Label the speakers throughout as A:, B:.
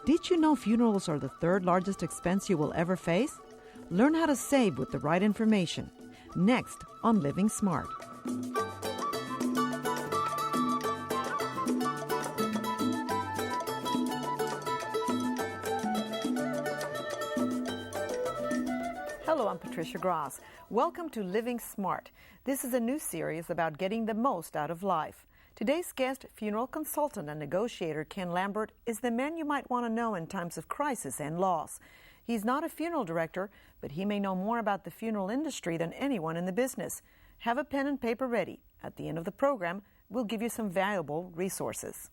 A: Did you know funerals are the third largest expense you will ever face? Learn how to save with the right information. Next on Living Smart. Hello, I'm Patricia Gras. Welcome to Living Smart. This is a new series about getting the most out of life. Today's guest, funeral consultant and negotiator Ken Lambert, is the man you might want to know in times of crisis and loss. He's not a funeral director, but he may know more about the funeral industry than anyone in the business. Have a pen and paper ready. At the end of the program, we'll give you some valuable resources.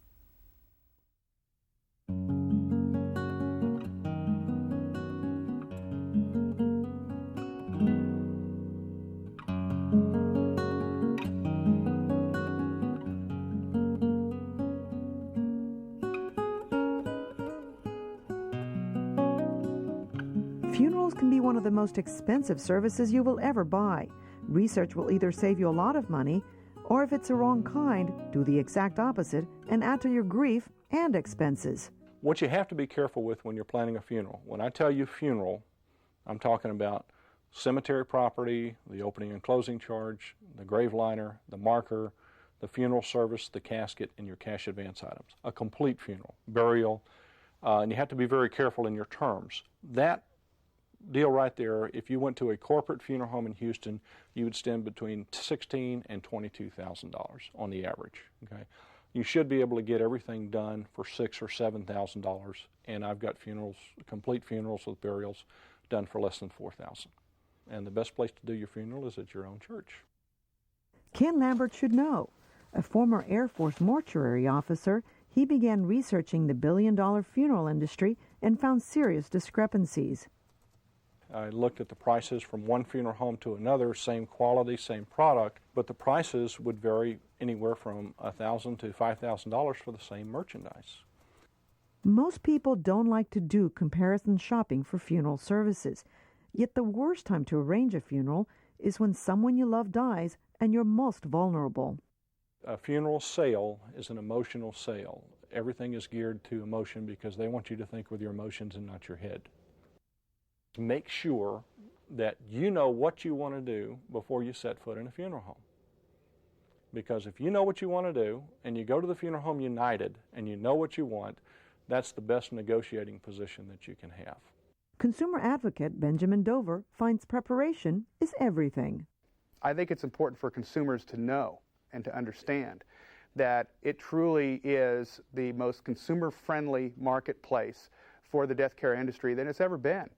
A: Funerals can be one of the most expensive services you will ever buy. Research will either save you a lot of money, or if it's the wrong kind, do the exact opposite and add to your grief and expenses.
B: What you have to be careful with when you're planning a funeral, when I tell you funeral, I'm talking about cemetery property, the opening and closing charge, the grave liner, the marker, the funeral service, the casket, and your cash advance items. A complete funeral, burial, and you have to be very careful in your terms. That deal right there, if you went to a corporate funeral home in Houston, you would spend between $16,000 and $22,000 on the average. Okay, you should be able to get everything done for $6,000 or $7,000, and I've got funerals, complete funerals with burials, done for less than $4,000. And the best place to do your funeral is at your own church.
A: Ken Lambert should know. A former Air Force mortuary officer, he began researching the billion-dollar funeral industry and found serious discrepancies.
B: I looked at the prices from one funeral home to another, same quality, same product, but the prices would vary anywhere from $1,000 to $5,000 for the same merchandise.
A: Most people don't like to do comparison shopping for funeral services. Yet the worst time to arrange a funeral is when someone you love dies and you're most vulnerable.
B: A funeral sale is an emotional sale. Everything is geared to emotion because they want you to think with your emotions and not your head. Make sure that you know what you want to do before you set foot in a funeral home. Because if you know what you want to do and you go to the funeral home united and you know what you want, that's the best negotiating position that you can have.
A: Consumer advocate Benjamin Dover finds preparation is everything.
C: I think it's important for consumers to know and to understand that it truly is the most consumer-friendly marketplace for the death care industry than it's ever been.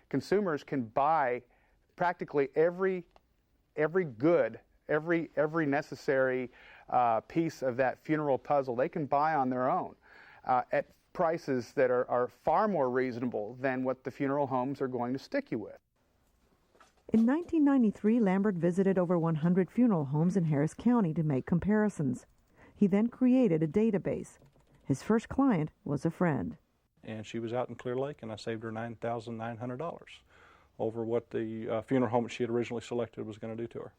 C: Consumers can buy practically every good, every necessary piece of that funeral puzzle they can buy on their own at prices that are far more reasonable than what the funeral homes are going to stick you with.
A: In 1993, Lambert visited over 100 funeral homes in Harris County to make comparisons. He then created a database. His first client was a friend.
B: And she was out in Clear Lake, and I saved her $9,900 over what the funeral home that she had originally selected was going to do to her.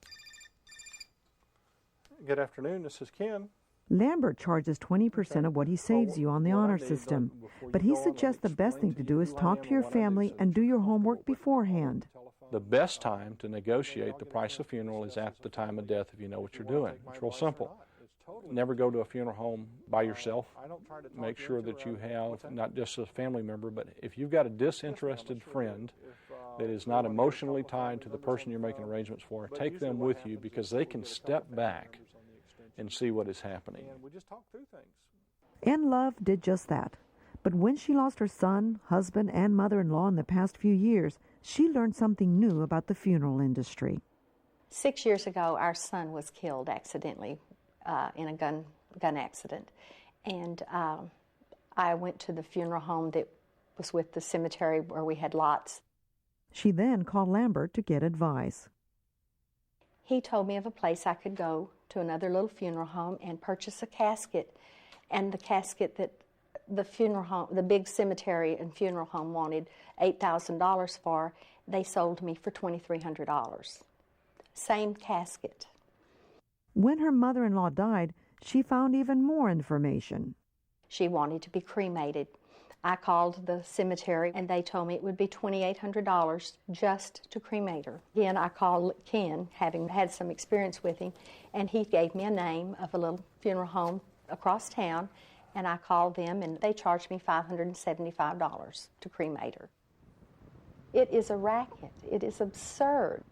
B: Good afternoon, this is Ken.
A: Lambert charges 20% of what he saves you on the honor system, but he suggests the best thing to do is talk to your family and do your homework beforehand.
B: The best time to negotiate the price of funeral is at the time of death if you know what you're doing. It's real simple. Never go to a funeral home by yourself. Make sure that you have not just a family member, but if you've got a disinterested friend that is not emotionally tied to the person you're making arrangements for, take them with you because they can step back and see what is happening.
A: Ann Love did just that. But when she lost her son, husband, and mother-in-law in the past few years, she learned something new about the funeral industry.
D: 6 years ago, our son was killed accidentally in a gun accident. And I went to the funeral home that was with the cemetery where we had lots.
A: She then called Lambert to get advice.
D: He told me of a place I could go to another little funeral home and purchase a casket. And the casket that the funeral home, the big cemetery and funeral home wanted $8,000 for, they sold me for $2,300. Same casket.
A: When her mother-in-law died, she found even more information.
D: She wanted to be cremated. I called the cemetery and they told me it would be $2,800 just to cremate her. Again, I called Ken, having had some experience with him, and he gave me a name of a little funeral home across town, and I called them and they charged me $575 to cremate her. It is a racket. It is absurd.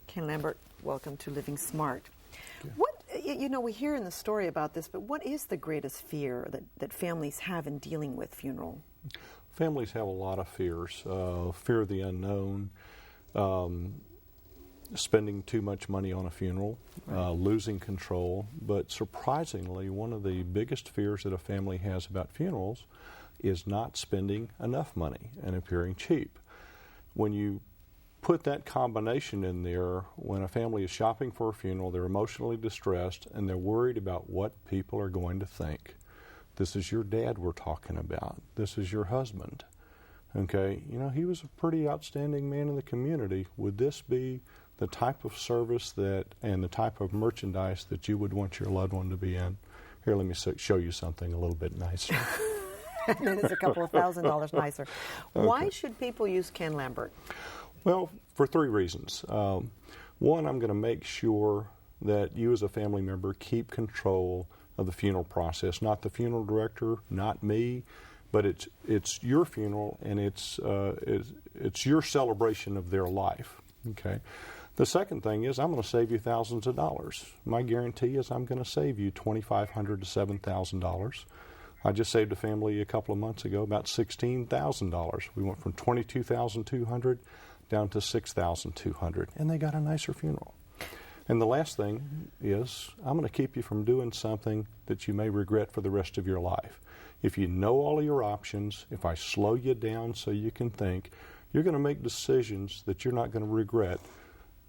A: Ken Lambert, welcome to Living Smart. What, you know, we hear in the story about this, but what is the greatest fear that families have in dealing with funeral?
B: Families have a lot of fears. Fear of the unknown, spending too much money on a funeral, losing control. But surprisingly, one of the biggest fears that a family has about funerals is not spending enough money and appearing cheap. When you put that combination in there, when a family is shopping for a funeral, they're emotionally distressed and they're worried about what people are going to think. This is your dad we're talking about. This is your husband. Okay, you know, he was a pretty outstanding man in the community. Would this be the type of service that and the type of merchandise that you would want your loved one to be in? Here, let me show you something a little bit nicer.
A: And then it's a couple of $1,000s nicer.
B: Okay.
A: Why should people use Ken Lambert?
B: Well, for three reasons. One, I'm going to make sure that you as a family member keep control of the funeral process. Not the funeral director, not me, but it's your funeral and it's your celebration of their life. Okay. The second thing is I'm going to save you thousands of dollars. My guarantee is I'm going to save you $2,500 to $7,000. I just saved a family a couple of months ago about $16,000. We went from $22,200 down to $6,200, and they got a nicer funeral. And the last thing is I'm going to keep you from doing something that you may regret for the rest of your life. If you know all of your options, if I slow you down so you can think, you're going to make decisions that you're not going to regret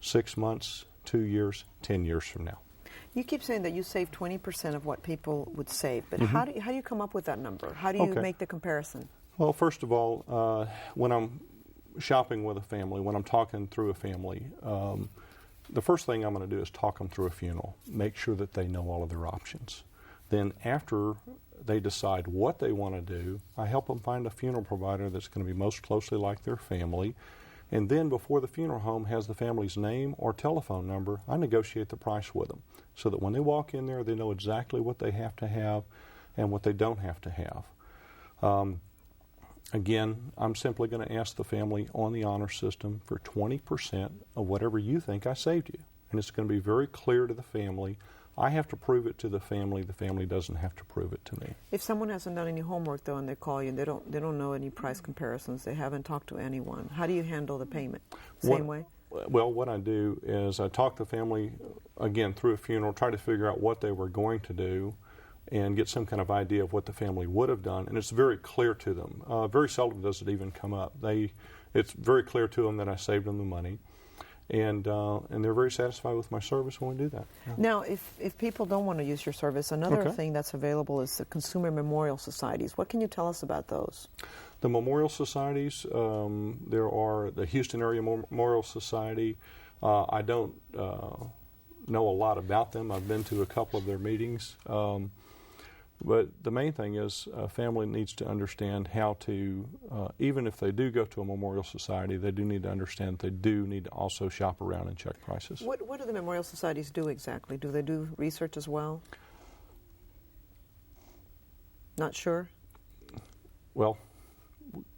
B: 6 months, 2 years, 10 years from now.
A: You keep saying that you save 20% of what people would save, but how do you come up with that number? How do you make the comparison?
B: Well, first of all, when I'm shopping with a family, when I'm talking through a family, the first thing I'm going to do is talk them through a funeral, make sure that they know all of their options. Then after they decide what they want to do, I help them find a funeral provider that's going to be most closely like their family. And then before the funeral home has the family's name or telephone number, I negotiate the price with them so that when they walk in there, they know exactly what they have to have and what they don't have to have. Again, I'm simply going to ask the family on the honor system for 20% of whatever you think I saved you. And it's going to be very clear to the family. I have to prove it to the family doesn't have to prove it to me.
A: If someone hasn't done any homework though and they call you and they don't know any price comparisons, they haven't talked to anyone, how do you handle the payment? Same way?
B: Well, what I do is I talk the family again through a funeral, try to figure out what they were going to do and get some kind of idea of what the family would have done, and it's very clear to them. Very seldom does it even come up. It's very clear to them that I saved them the money. And they're very satisfied with my service when we do that. Yeah.
A: Now, if people don't want to use your service, another thing that's available is the Consumer Memorial Societies. What can you tell us about those?
B: The memorial societies, there are the Houston Area Memorial Society. I don't know a lot about them. I've been to a couple of their meetings. But the main thing is a family needs to understand how to, even if they do go to a memorial society, they do need to understand that they do need to also shop around and check prices.
A: What do the memorial societies do exactly? Do they do research as well? Not sure?
B: Well,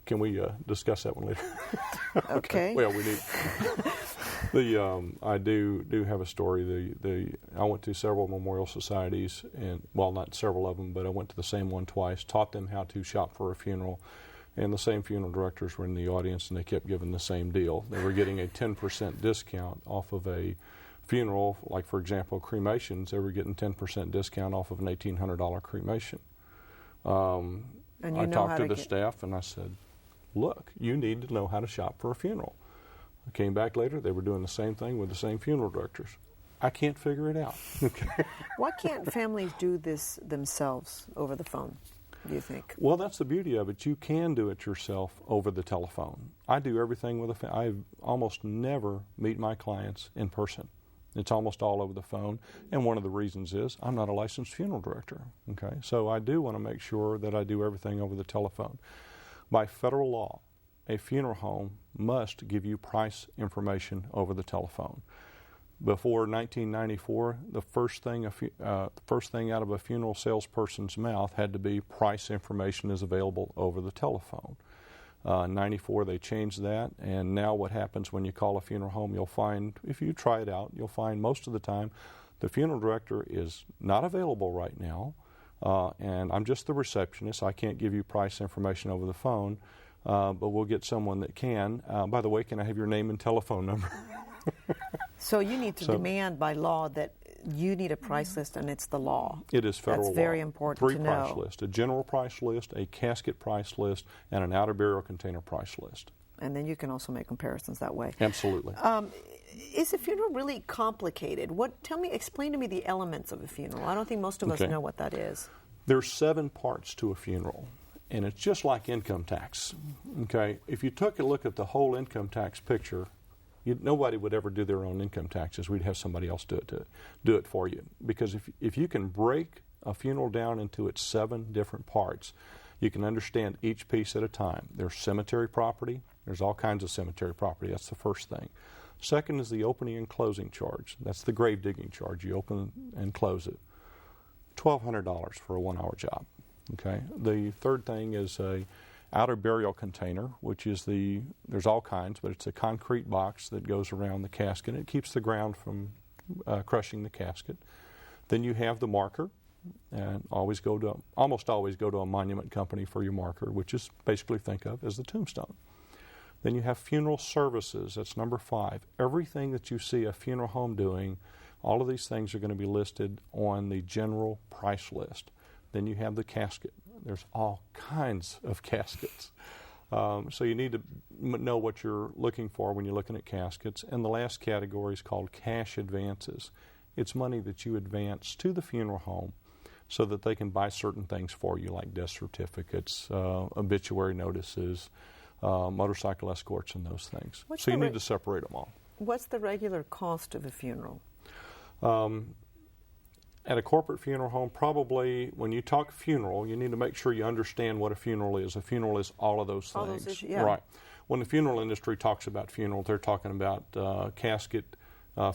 B: can we discuss that one later?
A: Okay.
B: Well, we need... I do have a story. I went to several memorial societies, and well, not several of them, but I went to the same one twice. Taught them how to shop for a funeral, and the same funeral directors were in the audience, and they kept giving the same deal. They were getting a 10% discount off of a funeral, like for example, cremations. They were getting 10% discount off of an $1,800 cremation. I talked to the staff, and I said, "Look, you need to know how to shop for a funeral." I came back later, they were doing the same thing with the same funeral directors. I can't figure it out.
A: Why can't families do this themselves over the phone, do you think?
B: Well, that's the beauty of it. You can do it yourself over the telephone. I do everything with I almost never meet my clients in person. It's almost all over the phone, and one of the reasons is I'm not a licensed funeral director, okay? So I do want to make sure that I do everything over the telephone. By federal law, a funeral home must give you price information over the telephone. Before 1994, the first thing out of a funeral salesperson's mouth had to be price information is available over the telephone. In 94, they changed that, and now what happens when you call a funeral home, you'll find, if you try it out, you'll find most of the time the funeral director is not available right now, and I'm just the receptionist. I can't give you price information over the phone, but we'll get someone that can. By the way, can I have your name and telephone number?
A: So you need to demand by law that you need a price list, and it's the law.
B: It is federal law.
A: That's very important to know.
B: 3 price lists: a general price list, a casket price list, and an outer burial container price list.
A: And then you can also make comparisons that way.
B: Absolutely.
A: Is a funeral really complicated? Explain to me the elements of a funeral. I don't think most of us know what that is.
B: There's 7 parts to a funeral, and it's just like income tax. Okay, if you took a look at the whole income tax picture, nobody would ever do their own income taxes. We'd have somebody else do it for you. Because if you can break a funeral down into its 7 different parts, you can understand each piece at a time. There's cemetery property. There's all kinds of cemetery property. That's the first thing. Second is the opening and closing charge. That's the grave digging charge. You open and close it. $1,200 for a 1-hour job. Okay. The third thing is a outer burial container, which is there's all kinds, but it's a concrete box that goes around the casket. It keeps the ground from crushing the casket. Then you have the marker, and almost always go to a monument company for your marker, which is basically think of as the tombstone. Then you have funeral services. That's number 5. Everything that you see a funeral home doing, all of these things are going to be listed on the general price list. Then you have the casket. There's all kinds of caskets. So you need to know what you're looking for when you're looking at caskets. And the last category is called cash advances. It's money that you advance to the funeral home so that they can buy certain things for you, like death certificates, obituary notices, motorcycle escorts, and those things. So you need to separate them all.
A: What's the regular cost of a funeral?
B: At a corporate funeral home, probably when you talk funeral, you need to make sure you understand what a funeral is. A funeral is all of those things. Right. When the funeral industry talks about funeral, they're talking about casket,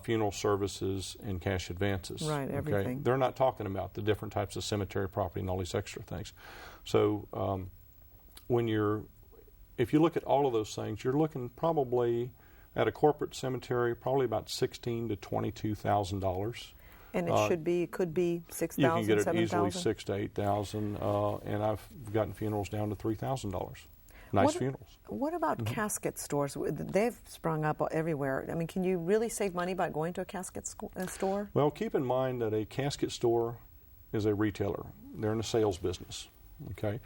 B: funeral services, and cash advances.
A: Right, everything.
B: Okay? They're not talking about the different types of cemetery property and all these extra things. So if you look at all of those things, you're looking probably at a corporate cemetery, probably about $16,000 to $22,000.
A: And it could be $6,000,
B: You can get it
A: $7,000?
B: easily $6,000 to $8,000, and I've gotten funerals down to $3,000. Nice funerals.
A: What about casket stores? They've sprung up everywhere. I mean, can you really save money by going to a casket store?
B: Well, keep in mind that a casket store is a retailer. They're in the sales business. Okay,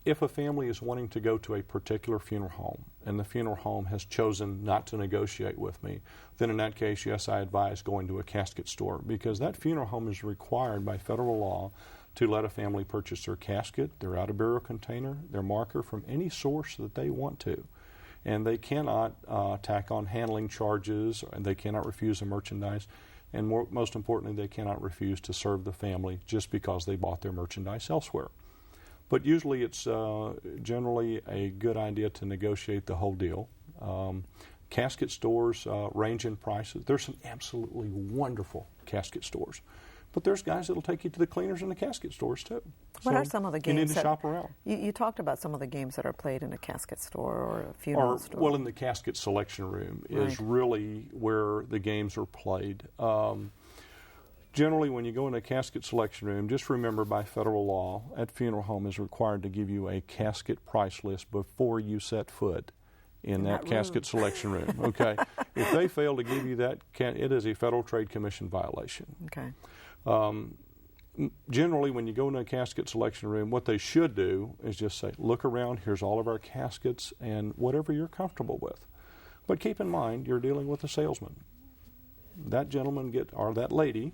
B: if a family is wanting to go to a particular funeral home and the funeral home has chosen not to negotiate with me, then in that case, yes, I advise going to a casket store, because that funeral home is required by federal law to let a family purchase their casket, their outer burial container, their marker from any source that they want to. And they cannot tack on handling charges, and they cannot refuse the merchandise, and most importantly, they cannot refuse to serve the family just because they bought their merchandise elsewhere. But usually it's generally a good idea to negotiate the whole deal. Casket stores range in prices. There's some absolutely wonderful casket stores. But there's guys that will take you to the cleaners in the casket stores too.
A: What are some of the games?
B: You need to shop around.
A: You talked about some of the games that are played in a casket store or a funeral store.
B: Well, in the casket selection room is really where the games are played. Generally, when you go in a casket selection room, just remember by federal law, that funeral home is required to give you a casket price list before you set foot in that casket selection room. Okay, if they fail to give you that, it is a Federal Trade Commission violation.
A: Okay.
B: Generally, when you go into a casket selection room, what they should do is just say, look around, here's all of our caskets, and whatever you're comfortable with. But keep in mind, you're dealing with a salesman. That gentleman or that lady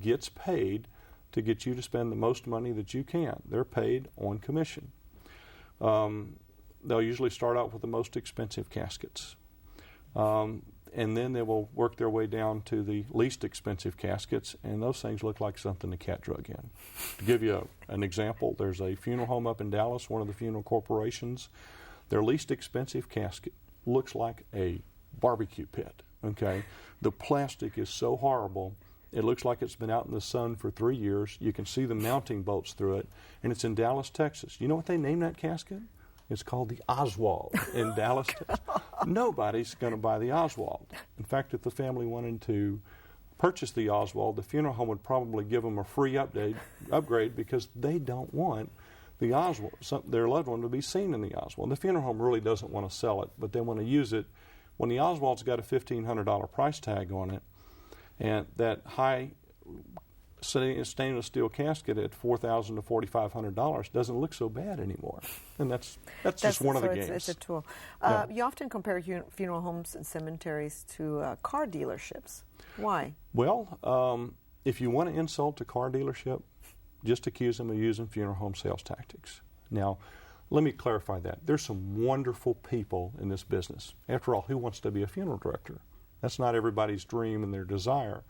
B: gets paid to get you to spend the most money that you can. They're paid on commission. They'll usually start out with the most expensive caskets. And then they will work their way down to the least expensive caskets, and those things look like something the cat drug in. To give you an example, there's a funeral home up in Dallas, one of the funeral corporations. Their least expensive casket looks like a barbecue pit, okay? The plastic is so horrible, it looks like it's been out in the sun for 3 years. You can see the mounting bolts through it, and it's in Dallas, Texas. You know what they named that casket? It's called the Oswald in Dallas, Texas. Nobody's going to buy the Oswald. In fact, if the family wanted to purchase the Oswald, the funeral home would probably give them a free upgrade because they don't want the Oswald, their loved one, to be seen in the Oswald. The funeral home really doesn't want to sell it, but they want to use it. When the Oswald's got a $1,500 price tag on it, and that high stainless steel casket at $4,000 to $4,500 doesn't look so bad anymore, and that's just one of the games.
A: It's a tool.
B: Yeah.
A: You often compare funeral homes and cemeteries to car dealerships. Why?
B: Well, if you want to insult a car dealership, just accuse them of using funeral home sales tactics. Now, let me clarify that. There's some wonderful people in this business. After all, who wants to be a funeral director? That's not everybody's dream and their desire.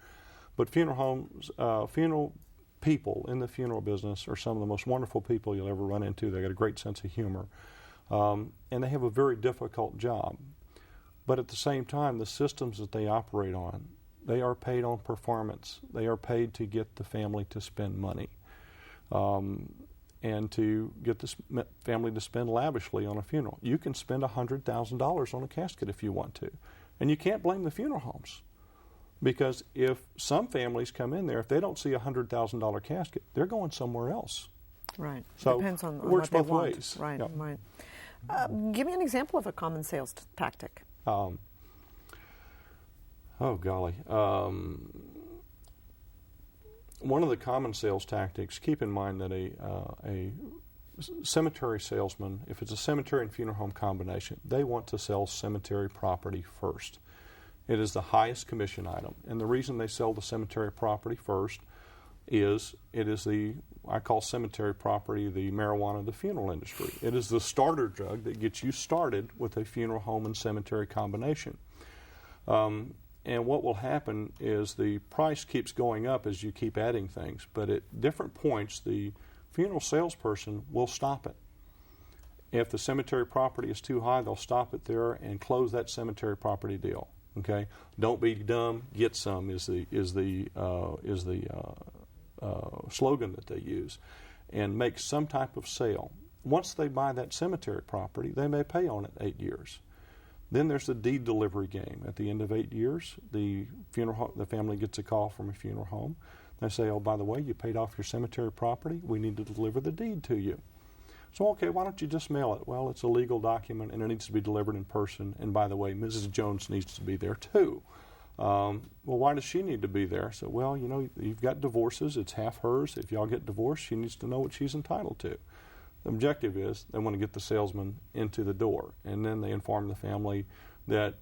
B: But funeral homes, funeral people in the funeral business are some of the most wonderful people you'll ever run into. They've got a great sense of humor. And they have a very difficult job. But at the same time, the systems that they operate on, they are paid on performance. They are paid to get the family to spend money. And to get the family to spend lavishly on a funeral. You can spend $100,000 on a casket if you want to. And you can't blame the funeral homes. Because if some families come in there, if they don't see a $100,000 casket, they're going somewhere else.
A: Right.
B: So
A: depends on
B: it works
A: what
B: both
A: they want.
B: ways.
A: Right,
B: Yeah.
A: right. Give me an example of a common sales tactic.
B: Oh, golly. One of the common sales tactics, keep in mind that a cemetery salesman, if it's a cemetery and funeral home combination, they want to sell cemetery property first. It is the highest commission item. And the reason they sell the cemetery property first is it is I call cemetery property the marijuana of the funeral industry. It is the starter drug that gets you started with a funeral home and cemetery combination. And what will happen is the price keeps going up as you keep adding things, but at different points the funeral salesperson will stop it. If the cemetery property is too high, they'll stop it there and close that cemetery property deal. Okay, don't be dumb, get some is the slogan that they use, and make some type of sale. Once they buy that cemetery property, they may pay on it 8 years. Then there's the deed delivery game. At the end of 8 years, the family gets a call from a funeral home. They say, oh, by the way, you paid off your cemetery property. We need to deliver the deed to you. So, okay, why don't you just mail it? Well, it's a legal document, and it needs to be delivered in person. And by the way, Mrs. Jones needs to be there, too. Well, why does she need to be there? So, well, you know, you've got divorces. It's half hers. If y'all get divorced, she needs to know what she's entitled to. The objective is they want to get the salesman into the door, and then they inform the family that,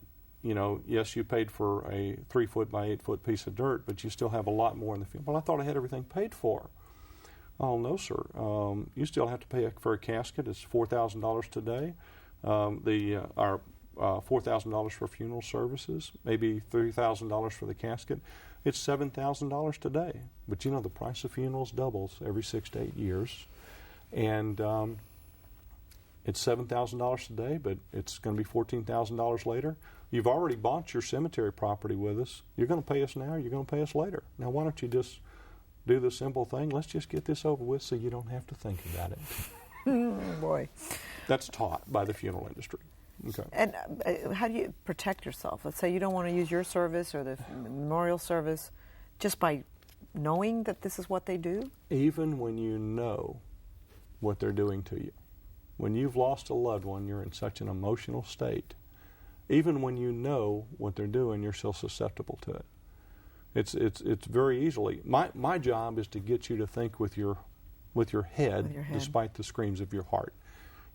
B: you know, yes, you paid for a 3-foot by 8-foot piece of dirt, but you still have a lot more in the field. Well, I thought I had everything paid for. Oh, no, sir. You still have to pay for a casket. It's $4,000 today. Our $4,000 for funeral services, maybe $3,000 for the casket. It's $7,000 today. But you know, the price of funerals doubles every 6 to 8 years. And it's $7,000 today, but it's going to be $14,000 later. You've already bought your cemetery property with us. You're going to pay us now, you're going to pay us later. Now, why don't you just do the simple thing? Let's just get this over with so you don't have to think about it.
A: Boy.
B: That's taught by the funeral industry. Okay.
A: And how do you protect yourself? Let's say you don't want to use your service or the memorial service just by knowing that this is what they do? Even
B: when you know what they're doing to you. When you've lost a loved one, you're in such an emotional state. Even when you know what they're doing, you're still susceptible to it. It's very easily. My job is to get you to think with your head, despite the screams of your heart.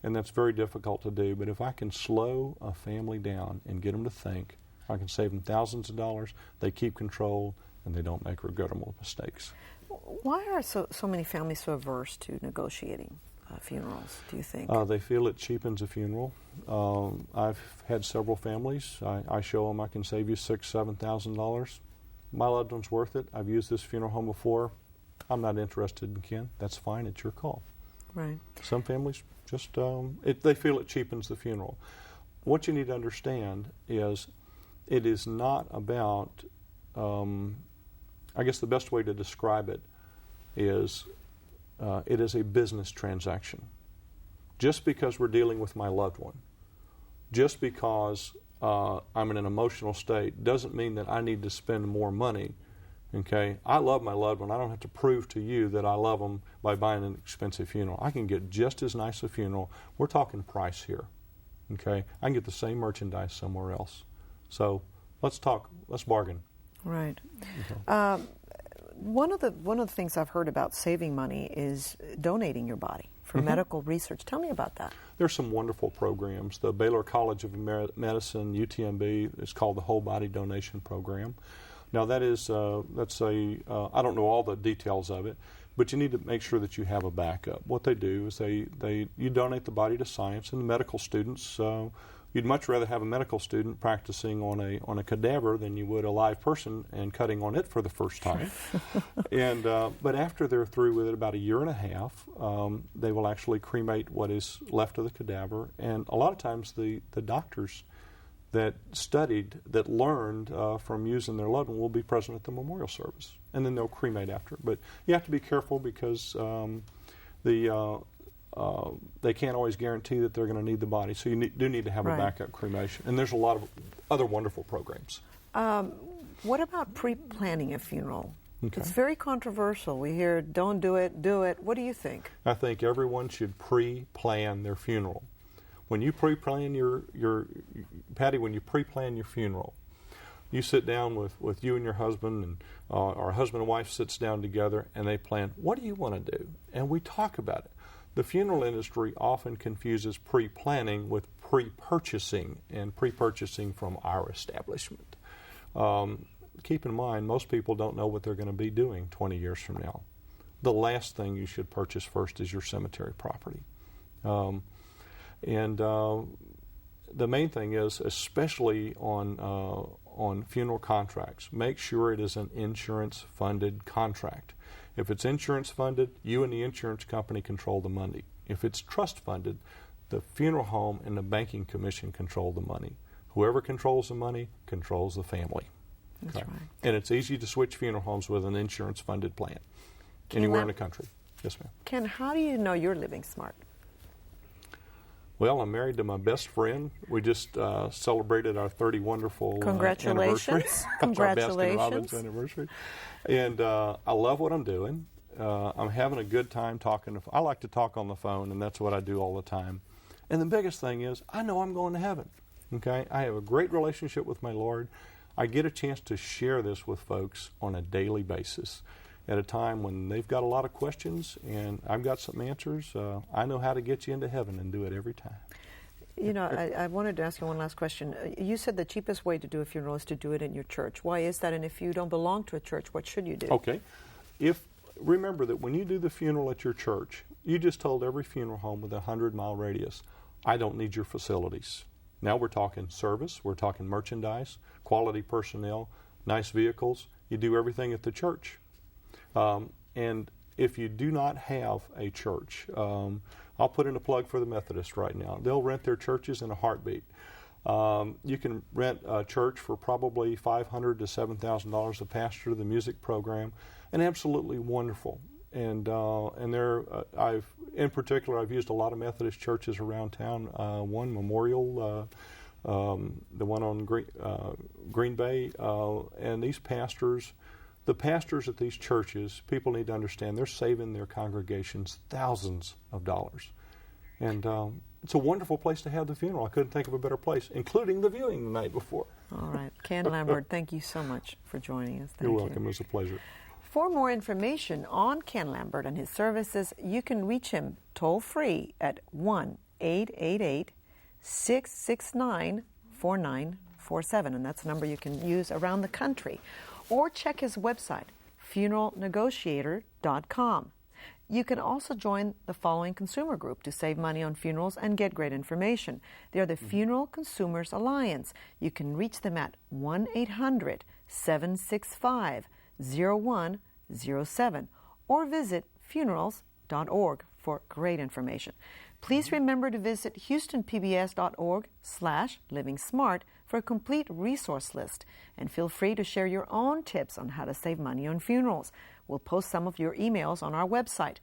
B: And that's very difficult to do. But if I can slow a family down and get them to think, I can save them thousands of dollars. They keep control, and they don't make regrettable mistakes.
A: Why are so many families so averse to negotiating funerals, do you think?
B: They feel it cheapens a funeral. I've had several families. I show them I can save you $6,000, $7,000. My loved one's worth it. I've used this funeral home before. I'm not interested in Ken. That's fine. It's your call. Right. Some families just, they feel it cheapens the funeral. What you need to understand is it is not about, I guess the best way to describe it is it is a business transaction. Just because we're dealing with my loved one, just because I'm in an emotional state, doesn't mean that I need to spend more money. Okay, I love my loved one. I don't have to prove to you that I love them by buying an expensive funeral. I can get just as nice a funeral. We're talking price here. Okay, I can get the same merchandise somewhere else. So let's bargain.
A: Right. Okay. One of the things I've heard about saving money is donating your body for medical research. Tell me about that. There's some wonderful programs. The Baylor College of Medicine, UTMB, is called the Whole Body Donation Program. Now that is, I don't know all the details of it, but you need to make sure that you have a backup. What they do is you donate the body to science, and the medical students, you'd much rather have a medical student practicing on a cadaver than you would a live person and cutting on it for the first time. And but after they're through with it, about a year and a half, they will actually cremate what is left of the cadaver. And a lot of times the doctors that studied, that learned from using their loved one will be present at the memorial service. And then they'll cremate after. But you have to be careful because they can't always guarantee that they're going to need the body. So you do need to have a backup cremation. And there's a lot of other wonderful programs. What about pre-planning a funeral? Okay. It's very controversial. We hear, don't do it, do it. What do you think? I think everyone should pre-plan their funeral. When you pre-plan Patty, when you pre-plan your funeral, you sit down with you and your husband, and our husband and wife sits down together, and they plan, what do you want to do? And we talk about it. The funeral industry often confuses pre-planning with pre-purchasing, and pre-purchasing from our establishment. Keep in mind, most people don't know what they're going to be doing 20 years from now. The last thing you should purchase first is your cemetery property. And the main thing is, especially on funeral contracts, make sure it is an insurance-funded contract. If it's insurance-funded, you and the insurance company control the money. If it's trust-funded, the funeral home and the banking commission control the money. Whoever controls the money controls the family. That's right. And it's easy to switch funeral homes with an insurance-funded plan anywhere in the country. Yes, ma'am. Ken, how do you know you're living smart? Well, I'm married to my best friend. We just celebrated our 30 wonderful anniversary. Congratulations. Our Baskin-Robbins anniversary. And I love what I'm doing. I'm having a good time talking. I like to talk on the phone, and that's what I do all the time. And the biggest thing is, I know I'm going to heaven. Okay? I have a great relationship with my Lord. I get a chance to share this with folks on a daily basis. At a time when they've got a lot of questions and I've got some answers, I know how to get you into heaven and do it every time. You know, I wanted to ask you one last question. You said the cheapest way to do a funeral is to do it in your church. Why is that? And if you don't belong to a church, what should you do? Okay. Remember that when you do the funeral at your church, you just told every funeral home with a 100-mile radius, I don't need your facilities. Now we're talking service, we're talking merchandise, quality personnel, nice vehicles. You do everything at the church. And if you do not have a church, I'll put in a plug for the Methodist right now. They'll rent their churches in a heartbeat. You can rent a church for probably $500 to $7,000 a pastor to the music program, and absolutely wonderful. And in particular, I've used a lot of Methodist churches around town. One Memorial, the one on Green Bay, and these pastors. The pastors at these churches, people need to understand, they're saving their congregations thousands of dollars. And it's a wonderful place to have the funeral. I couldn't think of a better place, including the viewing the night before. All right. Ken Lambert, thank you so much for joining us. You're welcome. It was a pleasure. For more information on Ken Lambert and his services, you can reach him toll-free at 1-888-669-4947. And that's a number you can use around the country. Or check his website, funeralnegotiator.com. You can also join the following consumer group to save money on funerals and get great information. They are the Funeral Consumers Alliance. You can reach them at 1-800-765-0107 or visit funerals.org for great information. Please remember to visit houstonpbs.org/livingsmart for a complete resource list, and feel free to share your own tips on how to save money on funerals. We'll post some of your emails on our website.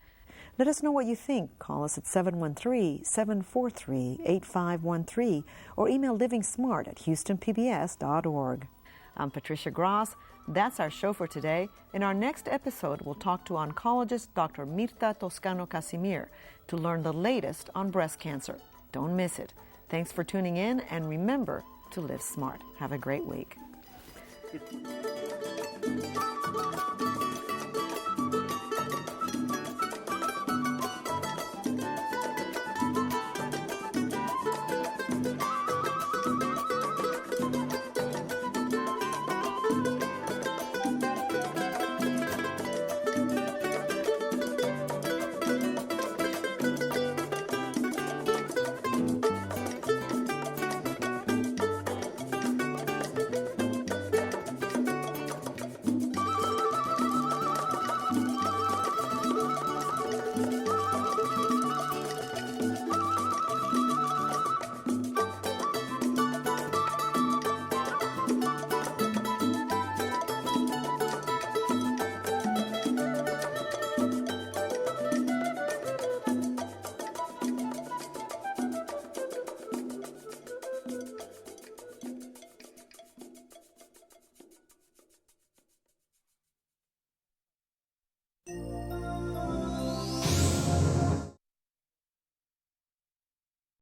A: Let us know what you think. Call us at 713-743-8513 or email livingsmart@houstonpbs.org. I'm Patricia Gras. That's our show for today. In our next episode, we'll talk to oncologist Dr. Mirta Toscano-Casimir to learn the latest on breast cancer. Don't miss it. Thanks for tuning in, and remember to live smart. Have a great week.